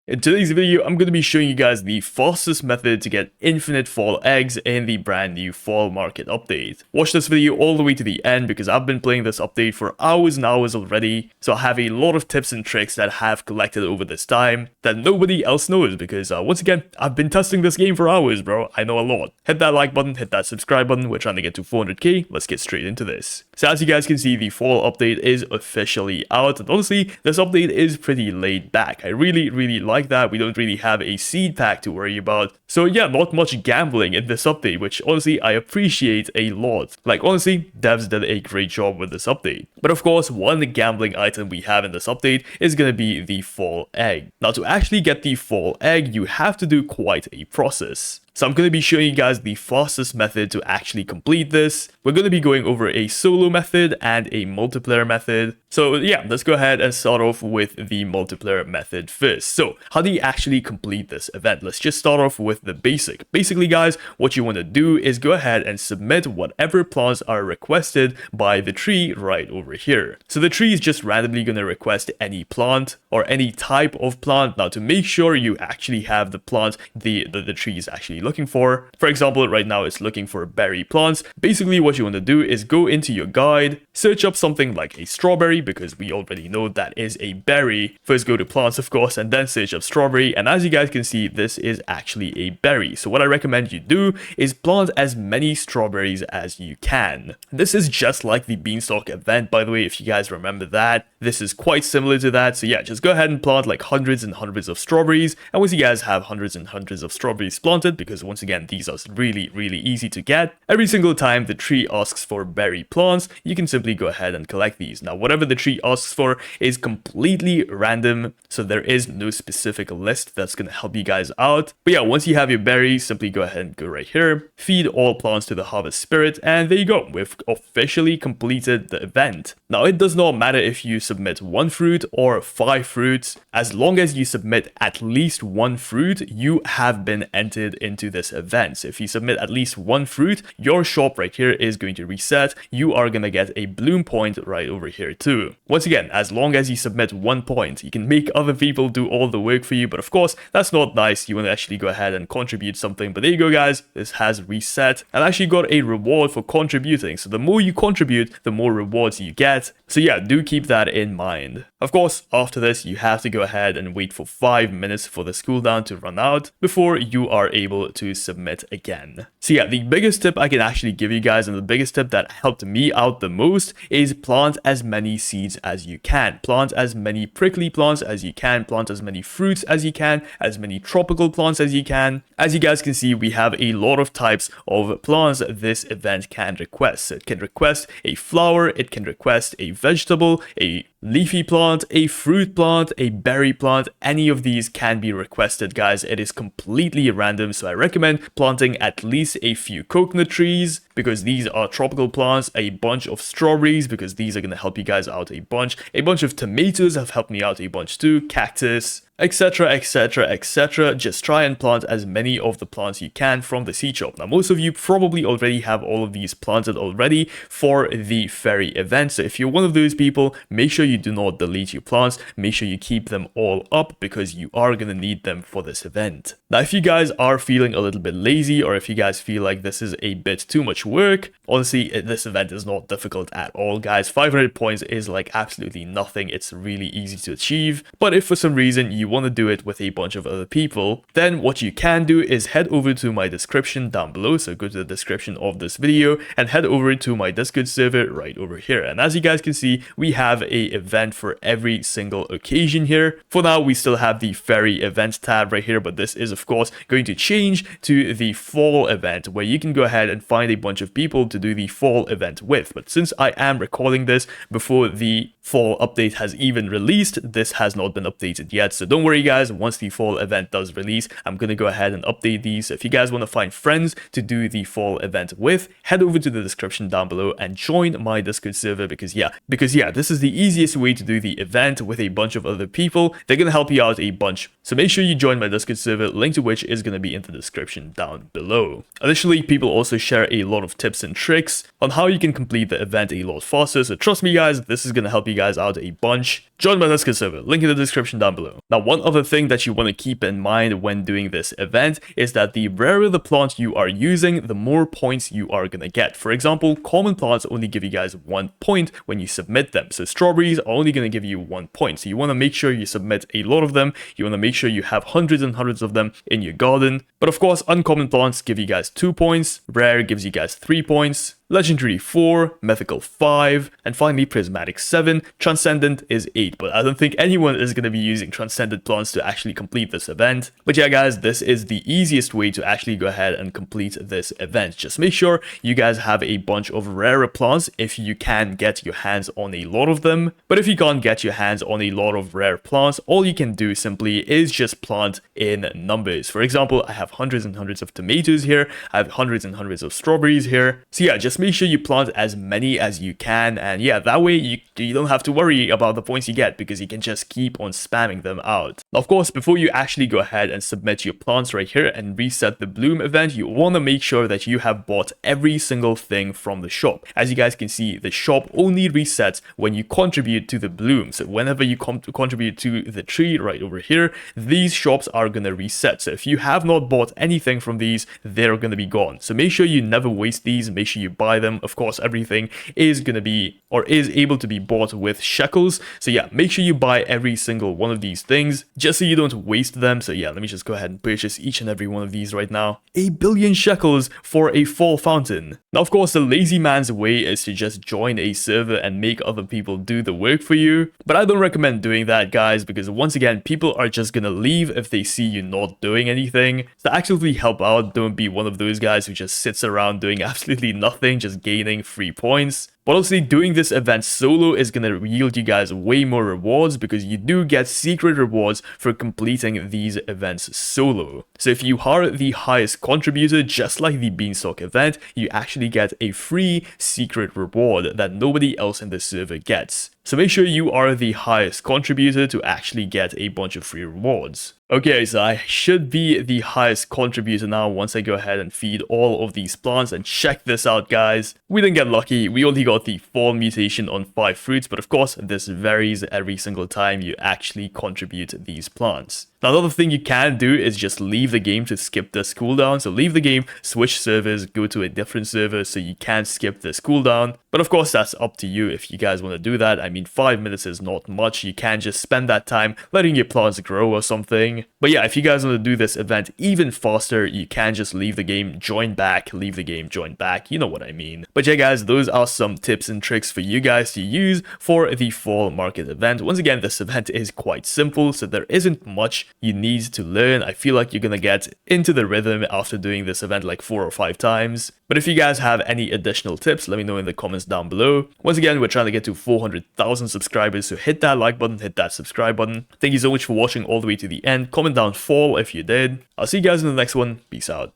In today's video, I'm going to be showing you guys the fastest method to get infinite fall eggs in the brand new fall market update. Watch this video all the way to the end because I've been playing this update for hours and hours already, so I have a lot of tips and tricks that I have collected over this time that nobody else knows because once again, I've been testing this game for hours, bro. I know a lot. Hit that like button, hit that subscribe button. We're trying to get to 400k. Let's get straight into this. So as you guys can see, the fall update is officially out, and honestly, this update is pretty laid back. I really like that. We don't really have a seed pack to worry about. So yeah, not much gambling in this update, which honestly I appreciate a lot. Like honestly, devs did a great job with this update. But of course, one gambling item we have in this update is going to be the fall egg. Now to actually get the fall egg, you have to do quite a process. So I'm going to be showing you guys the fastest method to actually complete this. We're going to be going over a solo method and a multiplayer method. So yeah, let's go ahead and start off with the multiplayer method first. So how do you actually complete this event? Let's just start off with the basic. Basically guys, what you want to do is go ahead and submit whatever plants are requested by the tree right over here. So the tree is just randomly going to request any plant or any type of plant. Now to make sure you actually have the plant the tree is actually looking for. For example, right now it's looking for berry plants. Basically what you want to do is go into your guide, search up something like a strawberry because we already know that is a berry. First go to plants of course and then search up strawberry, and as you guys can see this is actually a berry. So what I recommend you do is plant as many strawberries as you can. This is just like the beanstalk event, by the way, if you guys remember that. This is quite similar to that. So yeah, just go ahead and plant like hundreds and hundreds of strawberries, and once you guys have hundreds and hundreds of strawberries planted, because once again these are really easy to get, every single time the tree asks for berry plants, you can simply go ahead and collect these. Now whatever the tree asks for is completely random, so there is no specific list that's going to help you guys out. But yeah, once you have your berries, simply go ahead and go right here, feed all plants to the harvest spirit, and there you go, we've officially completed the event. Now it does not matter if you submit 1 fruit or 5 fruits, as long as you submit at least 1 fruit, you have been entered into this event. So if you submit at least 1 fruit, your shop right here is going to reset. You are going to get a bloom point right over here too. Once again, as long as you submit 1 point, you can make other people do all the work for you, but of course that's not nice. You want to actually go ahead and contribute something. But there you go guys, this has reset and actually got a reward for contributing. So the more you contribute, the more rewards you get. So yeah, do keep that in mind. Of course, after this, you have to go ahead and wait for 5 minutes for the cooldown to run out before you are able to submit again. So yeah, the biggest tip I can actually give you guys, and the biggest tip that helped me out the most, is plant as many seeds as you can. Plant as many prickly plants as you can. Plant as many fruits as you can. As many tropical plants as you can. As you guys can see, we have a lot of types of plants this event can request. It can request a flower, it can request a vegetable, a leafy plant, a fruit plant, a berry plant. Any of these can be requested guys. It is completely random, so I recommend planting at least a few coconut trees because these are tropical plants, a bunch of strawberries because these are going to help you guys out a bunch of tomatoes have helped me out a bunch too, cactus, etc, etc. Just try and plant as many of the plants you can from the seed shop. Now most of you probably already have all of these planted already for the fairy event, so if you're one of those people, make sure you do not delete your plants. Make sure you keep them all up because you are going to need them for this event. Now if you guys are feeling a little bit lazy, or if you guys feel like this is a bit too much work, honestly this event is not difficult at all guys. 500 points is like absolutely nothing. It's really easy to achieve. But if for some reason you want to do it with a bunch of other people, then what you can do is head over to my description down below. So go to the description of this video and head over to my Discord server right over here. And as you guys can see, we have a event for every single occasion here. For now, we still have the fairy event tab right here, but this is of course going to change to the fall event where you can go ahead and find a bunch of people to do the fall event with. But since I am recording this before the fall update has even released, this has not been updated yet. So don't worry guys, once the fall event does release, I'm going to go ahead and update these. So if you guys want to find friends to do the fall event with, head over to the description down below and join my Discord server because yeah, this is the easiest way to do the event with a bunch of other people. They're going to help you out a bunch. So make sure you join my Discord server, link to which is going to be in the description down below. Additionally, people also share a lot of tips and tricks on how you can complete the event a lot faster. So trust me guys, this is going to help you guys out a bunch. join my Discord server, link in the description down below. Now, one other thing that you want to keep in mind when doing this event is that the rarer the plant you are using, the more points you are going to get. For example, common plants only give you guys 1 point when you submit them. So strawberries are only going to give you 1 point. So you want to make sure you submit a lot of them. You want to make sure you have hundreds and hundreds of them in your garden. But of course, uncommon plants give you guys 2 points. Rare gives you guys 3 points. Legendary 4, Mythical 5, and finally Prismatic 7. Transcendent is 8, but I don't think anyone is going to be using Transcendent plants to actually complete this event. But yeah guys, this is the easiest way to actually go ahead and complete this event. Just make sure you guys have a bunch of rarer plants if you can get your hands on a lot of them. But if you can't get your hands on a lot of rare plants, all you can do simply is just plant in numbers. For example, I have hundreds and hundreds of tomatoes here. I have hundreds and hundreds of strawberries here. So yeah, just make sure you plant as many as you can, and yeah, that way you don't have to worry about the points you get because you can just keep on spamming them out. Of course, before you actually go ahead and submit your plants right here and reset the bloom event, you want to make sure that you have bought every single thing from the shop. As you guys can see, the shop only resets when you contribute to the bloom. So whenever you contribute to the tree right over here, these shops are going to reset. So if you have not bought anything from these, they're going to be gone. So make sure you never waste these, make sure you buy them. Of course, everything is going to be or is able to be bought with shekels. So yeah, make sure you buy every single one of these things just so you don't waste them. So yeah, let me just go ahead and purchase each and every one of these right now. 1 billion shekels for a fall fountain. Now, of course, the lazy man's way is to just join a server and make other people do the work for you. But I don't recommend doing that, guys, because once again, people are just gonna leave if they see you not doing anything. So actively help out. Don't be one of those guys who just sits around doing absolutely nothing, just gaining free points. But honestly, doing this event solo is going to yield you guys way more rewards because you do get secret rewards for completing these events solo. So if you are the highest contributor, just like the Beanstalk event, you actually get a free secret reward that nobody else in the server gets. So make sure you are the highest contributor to actually get a bunch of free rewards. Okay, so I should be the highest contributor now once I go ahead and feed all of these plants, and check this out guys. We didn't get lucky, we only got the fall mutation on 5 fruits, but of course this varies every single time you actually contribute these plants. Now, another thing you can do is just leave the game to skip this cooldown. So leave the game, switch servers, go to a different server so you can skip this cooldown. But of course, that's up to you if you guys want to do that. I mean, 5 minutes is not much. You can just spend that time letting your plants grow or something. But yeah, if you guys want to do this event even faster, you can just leave the game, join back, leave the game, join back. You know what I mean. But yeah, guys, those are some tips and tricks for you guys to use for the fall market event. Once again, this event is quite simple, so there isn't much you need to learn. I feel like you're gonna get into the rhythm after doing this event like 4 or 5 times. But if you guys have any additional tips, let me know in the comments down below. Once again, we're trying to get to 400,000 subscribers, so hit that like button, hit that subscribe button. Thank you so much for watching all the way to the end. Comment down fall if you did. I'll see you guys in the next one. Peace out.